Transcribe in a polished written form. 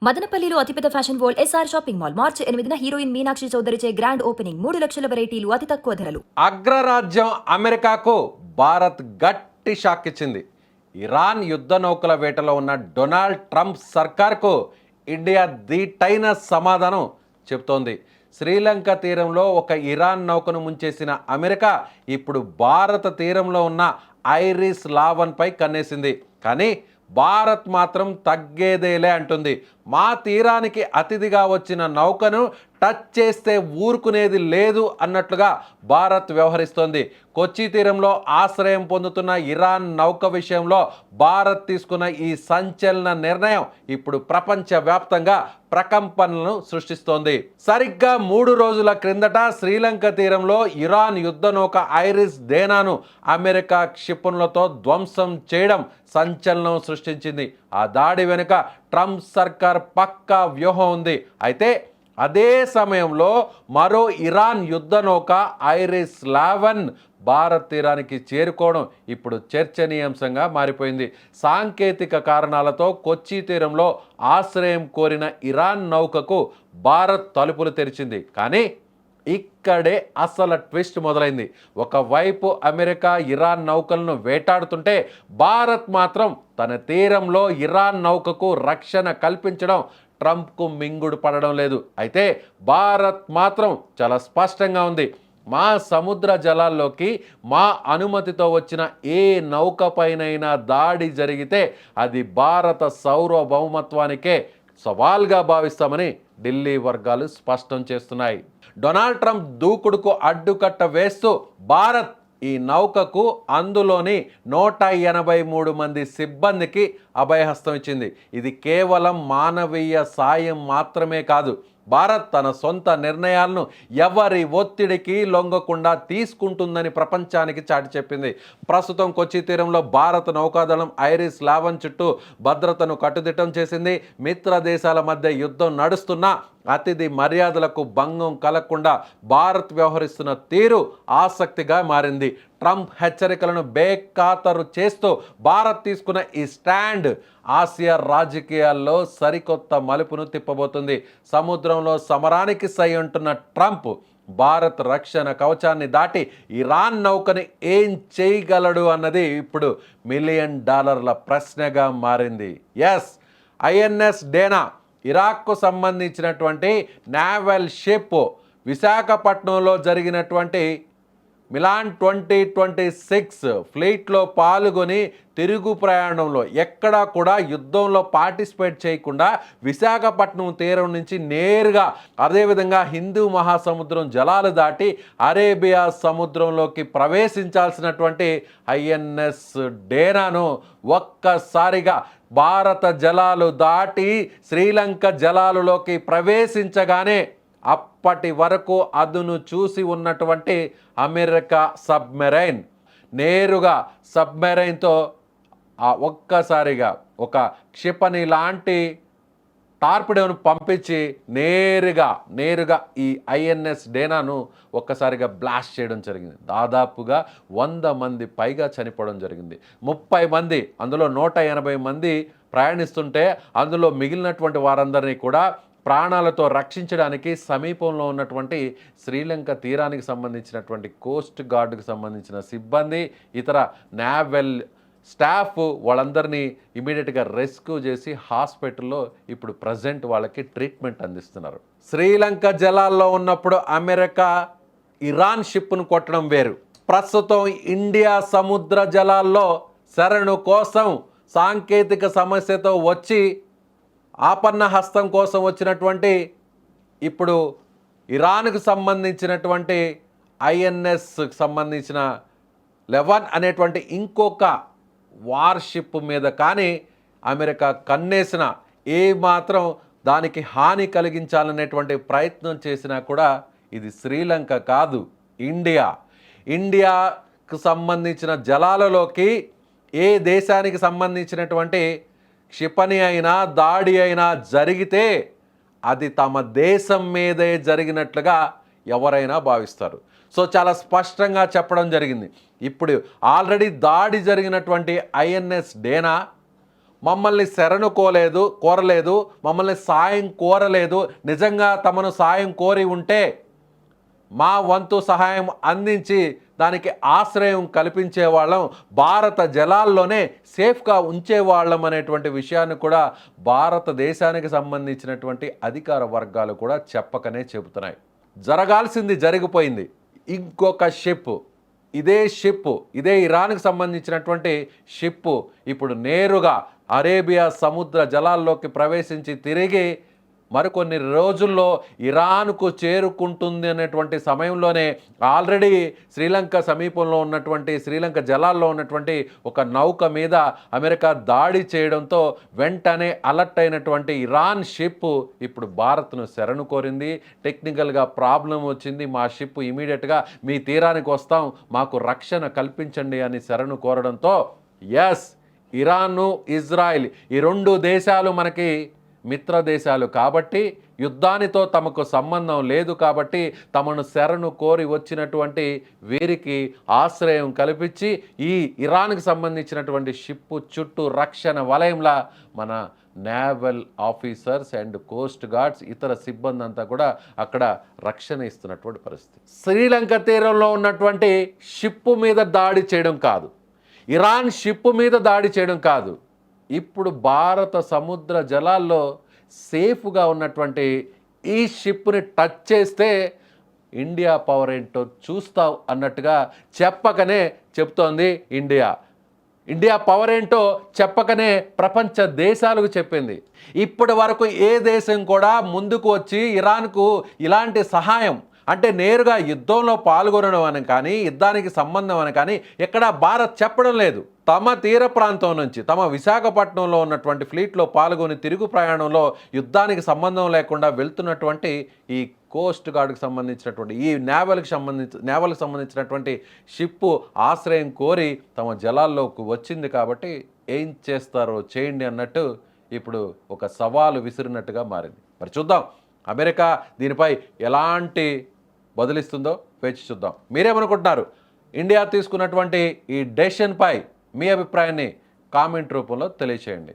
మదనపల్లిలో అతిపెద్ద fashion world SR shopping mall మార్చి 8న హీరోయిన్ మీనాక్షి చౌదరిచే గ్రాండ్ ఓపెనింగ్ 3 లక్షల వెరైటీలు అతి తక్కువ ధరలు. అగ్రరాజ్యం అమెరికాకు భారత్ గట్టి షాక్ ఇచ్చింది. ఇరాన్ యుద్ధ నౌకల వేటలో ఉన్న డొనాల్డ్ ట్రంప్ సర్కార్కు ఇండియా ధీటైన సమాధానం చెబుతోంది. శ్రీలంక తీరంలో ఒక ఇరాన్ నౌకను ముంచేసిన అమెరికా ఇప్పుడు భారత తీరంలో ఉన్న ఐరిస్ లావన్పై కన్నేసింది. కానీ భారత్ మాత్రం తగ్గేదేలే అంటుంది. మా తీరానికి అతిథిగా వచ్చిన నౌకను టచ్ చేస్తే ఊరుకునేది లేదు అన్నట్లుగా భారత్ వ్యవహరిస్తోంది. కొచ్చి తీరంలో ఆశ్రయం పొందుతున్న ఇరాన్ నౌక విషయంలో భారత్ తీసుకున్న ఈ సంచలన నిర్ణయం ఇప్పుడు ప్రపంచవ్యాప్తంగా ప్రకంపనలను సృష్టిస్తోంది. సరిగ్గా 3 రోజుల క్రిందట శ్రీలంక తీరంలో ఇరాన్ యుద్ధ నౌక ఐరిస్ డేనాను అమెరికా క్షిపణులతో ధ్వంసం చేయడం సంచలనం సృష్టించింది. ఆ దాడి వెనుక ట్రంప్ సర్కార్ పక్కా వ్యూహం ఉంది. అయితే అదే సమయంలో మరో ఇరాన్ యుద్ధ నౌక ఐరిస్ లావన్ భారత్ తీరానికి చేరుకోవడం ఇప్పుడు చర్చనీయాంశంగా మారిపోయింది. సాంకేతిక కారణాలతో కొచ్చి తీరంలో ఆశ్రయం కోరిన ఇరాన్ నౌకకు భారత్ తలుపులు తెరిచింది. కానీ ఇక్కడే అసలు ట్విస్ట్ మొదలైంది. ఒకవైపు అమెరికా ఇరాన్ నౌకలను వేటాడుతుంటే భారత్ మాత్రం తన తీరంలో ఇరాన్ నౌకకు రక్షణ కల్పించడం ట్రంప్కు మింగుడు పడడం లేదు. అయితే భారత్ మాత్రం చాలా స్పష్టంగా ఉంది. మా సముద్ర జలాల్లోకి మా అనుమతితో వచ్చిన ఏ నౌకపైనైనా దాడి జరిగితే అది భారత సార్వభౌమత్వానికే సవాల్గా భావిస్తామని ఢిల్లీ వర్గాలు స్పష్టం చేస్తున్నాయి. డొనాల్డ్ ట్రంప్ దూకుడుకు అడ్డుకట్ట వేస్తూ భారత్ ఈ నౌకకు అందులోని 183 మంది సిబ్బందికి అభయహస్తం ఇచ్చింది. ఇది కేవలం మానవీయ సాయం మాత్రమే కాదు, భారత్ తన సొంత నిర్ణయాలను ఎవరి ఒత్తిడికి లొంగకుండా తీసుకుంటుందని ప్రపంచానికి చాటి చెప్పింది. ప్రస్తుతం కొచ్చి తీరంలో భారత నౌకాదళం ఐరిస్ లావన్ చుట్టూ భద్రతను కట్టుదిట్టం చేసింది. మిత్ర దేశాల మధ్య యుద్ధం నడుస్తున్నా అతిథి మర్యాదలకు భంగం కలగకుండా భారత్ వ్యవహరిస్తున్న తీరు ఆసక్తిగా మారింది. ట్రంప్ హెచ్చరికలను బేఖాతరు చేస్తూ భారత్ తీసుకున్న ఈ స్టాండ్ ఆసియా రాజకీయాల్లో సరికొత్త మలుపును తిప్పబోతుంది. సముద్రంలో సమరానికి సై అంటున్న ట్రంప్ భారత్ రక్షణ కవచాన్ని దాటి ఇరాన్ నౌకని ఏం చేయగలడు అన్నది ఇప్పుడు $1 మిలియన్ ప్రశ్నగా మారింది. ఎస్, ఐఎన్ఎస్ డేనా ఇరాక్కు సంబంధించినటువంటి నావల్ షిప్ విశాఖపట్నంలో జరిగినటువంటి మిలాన్ 2026 ఫ్లీట్లో పాల్గొని తిరుగు ప్రయాణంలో ఎక్కడా కూడా యుద్ధంలో పార్టిసిపేట్ చేయకుండా విశాఖపట్నం తీరం నుంచి నేరుగా అదేవిధంగా హిందూ మహాసముద్రం జలాలు దాటి అరేబియా సముద్రంలోకి ప్రవేశించాల్సినటువంటి ఐఎన్ఎస్ డేనాను ఒక్కసారిగా భారత జలాలు దాటి శ్రీలంక జలాలులోకి ప్రవేశించగానే అప్పటి వరకు అదును చూసి ఉన్నటువంటి అమెరికా సబ్మెరైన్ నేరుగా సబ్మెరైన్తో ఒక్కసారిగా ఒక క్షిపణి లాంటి టార్పిడోను పంపించి నేరుగా ఈ ఐఎన్ఎస్ డేనాను ఒక్కసారిగా బ్లాస్ట్ చేయడం జరిగింది. దాదాపుగా 100 మంది పైగా చనిపోవడం జరిగింది. 30 మంది, అందులో 180 మంది ప్రయాణిస్తుంటే అందులో మిగిలినటువంటి వారందరినీ కూడా ప్రాణాలతో రక్షించడానికి సమీపంలో ఉన్నటువంటి శ్రీలంక తీరానికి సంబంధించినటువంటి కోస్ట్ గార్డుకు సంబంధించిన సిబ్బంది, ఇతర నావల్ స్టాఫ్ వాళ్ళందరినీ ఇమీడియట్గా రెస్క్యూ చేసి హాస్పిటల్లో ఇప్పుడు ప్రజెంట్ వాళ్ళకి ట్రీట్మెంట్ అందిస్తున్నారు. శ్రీలంక జలాల్లో ఉన్నప్పుడు అమెరికా ఇరాన్ షిప్ను కొట్టడం వేరు. ప్రస్తుతం ఇండియా సముద్ర జలాల్లో శరణు కోసం సాంకేతిక సమస్యతో వచ్చి ఆపన్న హస్తం కోసం వచ్చినటువంటి ఇప్పుడు ఇరాన్కు సంబంధించినటువంటి ఐఎన్ఎస్కి సంబంధించిన 11 అనేటువంటి ఇంకొక వార్షిప్ మీద కానీ అమెరికా కన్నేసిన ఏమాత్రం దానికి హాని కలిగించాలనేటువంటి ప్రయత్నం చేసినా కూడా ఇది శ్రీలంక కాదు, ఇండియాకు సంబంధించిన జలాలలోకి ఏ దేశానికి సంబంధించినటువంటి క్షిపణి అయినా దాడి అయినా జరిగితే అది తమ దేశం మీదే జరిగినట్లుగా ఎవరైనా భావిస్తారు. సో చాలా స్పష్టంగా చెప్పడం జరిగింది. ఇప్పుడు ఆల్రెడీ దాడి జరిగినటువంటి ఐఎన్ఎస్ డేనా మమ్మల్ని కోరలేదు, మమ్మల్ని సాయం కోరలేదు. నిజంగా తమను సాయం కోరి ఉంటే మా వంతు సహాయం అందించి దానికి ఆశ్రయం కల్పించేవాళ్ళం, భారత జలాల్లోనే సేఫ్గా ఉంచేవాళ్ళం అనేటువంటి విషయాన్ని కూడా భారతదేశానికి సంబంధించినటువంటి అధికార వర్గాలు కూడా చెప్పకనే చెబుతున్నాయి. జరగాల్సింది జరిగిపోయింది. ఇంకొక షిప్, ఇదే ఇరాన్కి సంబంధించినటువంటి షిప్ ఇప్పుడు నేరుగా అరేబియా సముద్ర జలాల్లోకి ప్రవేశించి తిరిగి మరికొన్ని రోజుల్లో ఇరాన్కు చేరుకుంటుంది అనేటువంటి సమయంలోనే ఆల్రెడీ శ్రీలంక సమీపంలో ఉన్నటువంటి శ్రీలంక జలాల్లో ఉన్నటువంటి ఒక నౌక మీద అమెరికా దాడి చేయడంతో వెంటనే అలర్ట్ అయినటువంటి ఇరాన్ షిప్ ఇప్పుడు భారత్ను శరణు కోరింది. టెక్నికల్గా ప్రాబ్లం వచ్చింది, మా షిప్ ఇమీడియట్గా మీ తీరానికి వస్తాం, మాకు రక్షణ కల్పించండి అని శరణు కోరడంతో ఎస్, ఇరాను ఇజ్రాయిల్ ఈ రెండు దేశాలు మనకి మిత్ర దేశాలు కాబట్టి, యుద్ధానితో తమకు సంబంధం లేదు కాబట్టి తమను శరణు కోరి వచ్చినటువంటి వీరికి ఆశ్రయం కల్పించి ఈ ఇరాన్కి సంబంధించినటువంటి షిప్ చుట్టూ రక్షణ వలయంలా మన naval officers and Coast guards ఇతర సిబ్బంది అంతా కూడా అక్కడ రక్షణ ఇస్తున్నటువంటి పరిస్థితి. శ్రీలంక తీరంలో ఉన్నటువంటి షిప్ మీద దాడి చేయడం కాదు, ఇరాన్ షిప్ మీద దాడి చేయడం కాదు, ఇప్పుడు భారత సముద్ర జలాల్లో సేఫ్గా ఉన్నటువంటి ఈ షిప్ని టచ్ చేస్తే ఇండియా పవర్ ఏంటో చూస్తావు అన్నట్టుగా చెప్పకనే చెప్తోంది ఇండియా పవర్ ఏంటో చెప్పకనే ప్రపంచ దేశాలకు చెప్పింది. ఇప్పటి వరకు ఏ దేశం కూడా ముందుకు వచ్చి ఇరాన్కు ఇలాంటి సహాయం అంటే నేరుగా యుద్ధంలో పాల్గొనడం అని కానీ యుద్ధానికి సంబంధం అని కానీ ఎక్కడా భారత్ చెప్పడం లేదు. తమ తీర ప్రాంతం నుంచి తమ విశాఖపట్నంలో ఉన్నటువంటి ఫ్లీట్లో పాల్గొని తిరుగు ప్రయాణంలో యుద్ధానికి సంబంధం లేకుండా వెళ్తున్నటువంటి ఈ కోస్ట్ గార్డ్కి సంబంధించినటువంటి ఈ నేవల్కి సంబంధించినటువంటి షిప్పు ఆశ్రయం కోరి తమ జలాల్లోకి వచ్చింది కాబట్టి ఏం చేస్తారో చేయండి అన్నట్టు ఇప్పుడు ఒక సవాలు విసిరినట్టుగా మారింది. మరి చూద్దాం అమెరికా దీనిపై ఎలాంటి బదులిస్తుందో వేచి చూద్దాం. మీరేమనుకుంటున్నారు? ఇండియా తీసుకున్నటువంటి ఈ డెసిషన్పై మీ అభిప్రాయాన్ని కామెంట్ రూపంలో తెలియచేయండి.